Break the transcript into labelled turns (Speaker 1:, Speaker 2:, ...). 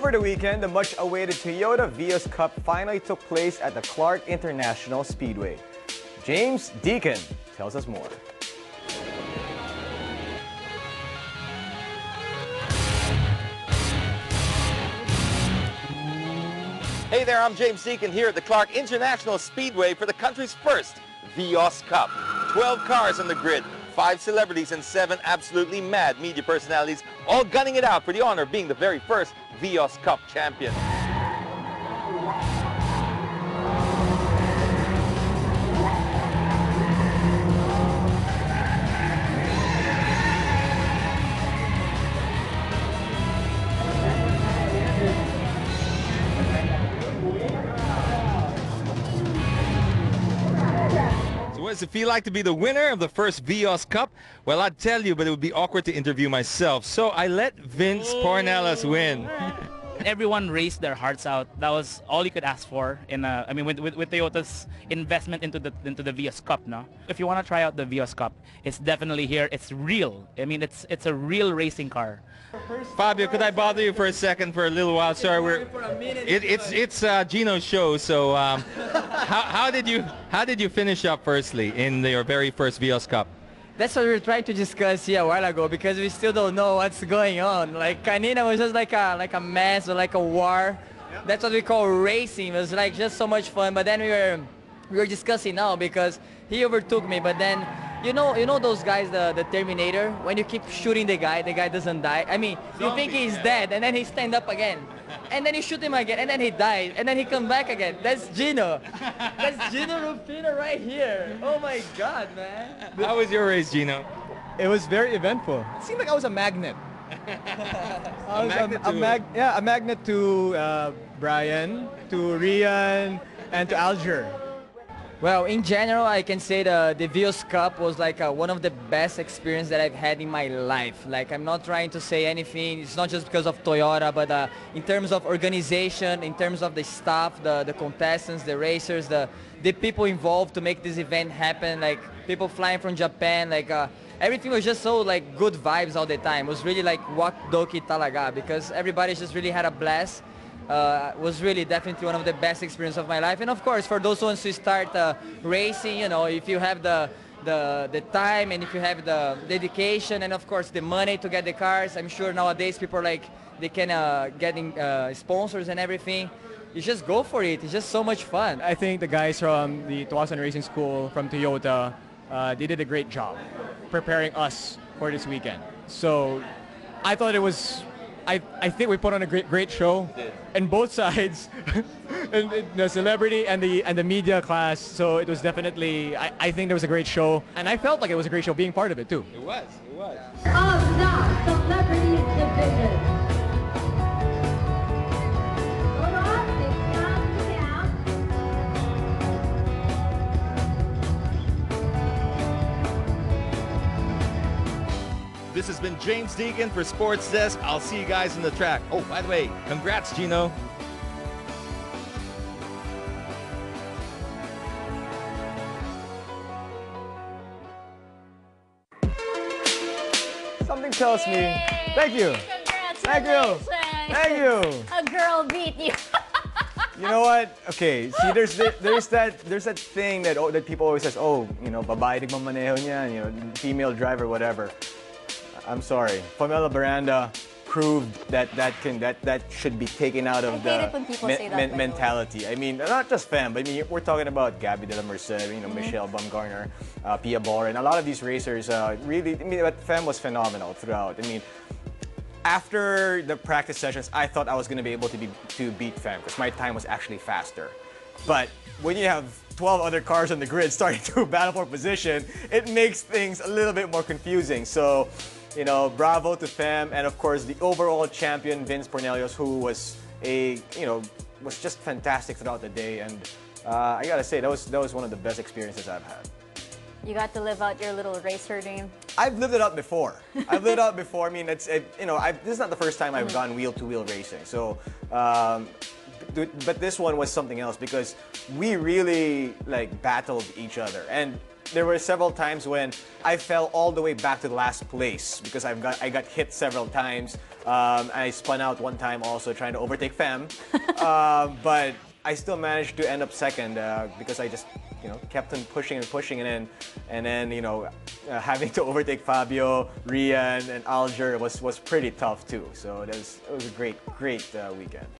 Speaker 1: Over the weekend, the much-awaited Toyota Vios Cup finally took place at the Clark International Speedway. James Deacon tells us more.
Speaker 2: Hey there, I'm James Deacon here at the Clark International Speedway for the country's first Vios Cup. 12 cars on the grid, 5 celebrities and 7 absolutely mad media personalities, all gunning it out for the honor of being the very first Vios Cup champion. What does it feel like to be the winner of the first Vios Cup? Well, I'd tell you, but it would be awkward to interview myself. So I let Vince Pornelas win.
Speaker 3: Everyone raced their hearts out. That was all you could ask for in with Toyota's investment into the Vios Cup, no? If you want to try out the Vios Cup, it's definitely here. It's real. I mean, it's a real racing car.
Speaker 2: Fabio, could I bother you for a second, for a little while? Sorry, it's Gino's show. So how did you finish up firstly in your very first Vios Cup?
Speaker 4: That's what we were trying to discuss here a while ago, because we still don't know what's going on. Like Canina was just like a mess or like a war. That's what we call racing. It was like just so much fun. But then we were discussing now because he overtook me. But then you know those guys, the Terminator. When you keep shooting the guy doesn't die. I mean, you think he's dead, and then he stand up again, and then you shoot him again, and then he dies, and then he come back again. That's Gino. That's Gino Rufino right here. Oh my God, man.
Speaker 2: How was your race, Gino?
Speaker 5: It was very eventful. It seemed like I was a magnet. A magnet to Brian, to Rian, and to Alger.
Speaker 4: Well, in general, I can say the Vios Cup was like one of the best experiences that I've had in my life. Like, I'm not trying to say anything. It's not just because of Toyota, but in terms of organization, in terms of the staff, the contestants, the racers, the people involved to make this event happen, like people flying from Japan, like everything was just so like good vibes all the time. It was really like Wak Doki Talaga, because everybody just really had a blast. Was really definitely one of the best experiences of my life. And of course, for those who want to start racing, you know, if you have the time and if you have the dedication and of course the money to get the cars, I'm sure nowadays people like they can getting sponsors and everything. You just go for it. It's just so much fun.
Speaker 5: I think the guys from the Tuasan Racing School from Toyota, they did a great job preparing us for this weekend. So I thought it was, I think we put on a great show, and both sides, and the celebrity and the media class. So it was definitely, I think there was a great show, and I felt like it was a great show being part of it too.
Speaker 2: It was.
Speaker 6: Of the celebrity division. Hold on, they count.
Speaker 2: This has been James Deacon for Sports Desk. I'll see you guys in the track. Oh, by the way, congrats, Gino.
Speaker 1: Something tells me. Thank you. Thank you. Thank you.
Speaker 7: A girl beat you.
Speaker 1: You know what? Okay, see, there's that thing that people always says, oh, you know, babae nagmamaneho niyan, you know, female driver, whatever. I'm sorry. Pamela Baranda proved that should be taken out of the mentality. I mean, not just Fem, but I mean, we're talking about Gabby De La Merced, you know, Michelle Bumgarner, Pia Boren. A lot of these racers really, I mean, but Fem was phenomenal throughout. I mean, after the practice sessions, I thought I was going to be able to beat Fem because my time was actually faster. But when you have 12 other cars on the grid starting to battle for position, it makes things a little bit more confusing. So, you know, bravo to Fem, and of course the overall champion Vince Pornelas, who was was just fantastic throughout the day. And I gotta say that was one of the best experiences I've had.
Speaker 7: You got to live out your little racer dream.
Speaker 1: I've lived it out before. I've lived it out before. I mean, this is not the first time I've gone wheel-to-wheel racing. So, but this one was something else because we really like battled each other. And there were several times when I fell all the way back to the last place because I got hit several times. I spun out one time also trying to overtake Fem, but I still managed to end up second because I just kept on pushing and pushing, and then having to overtake Fabio, Rian, and Alger was pretty tough too. So it was a great weekend.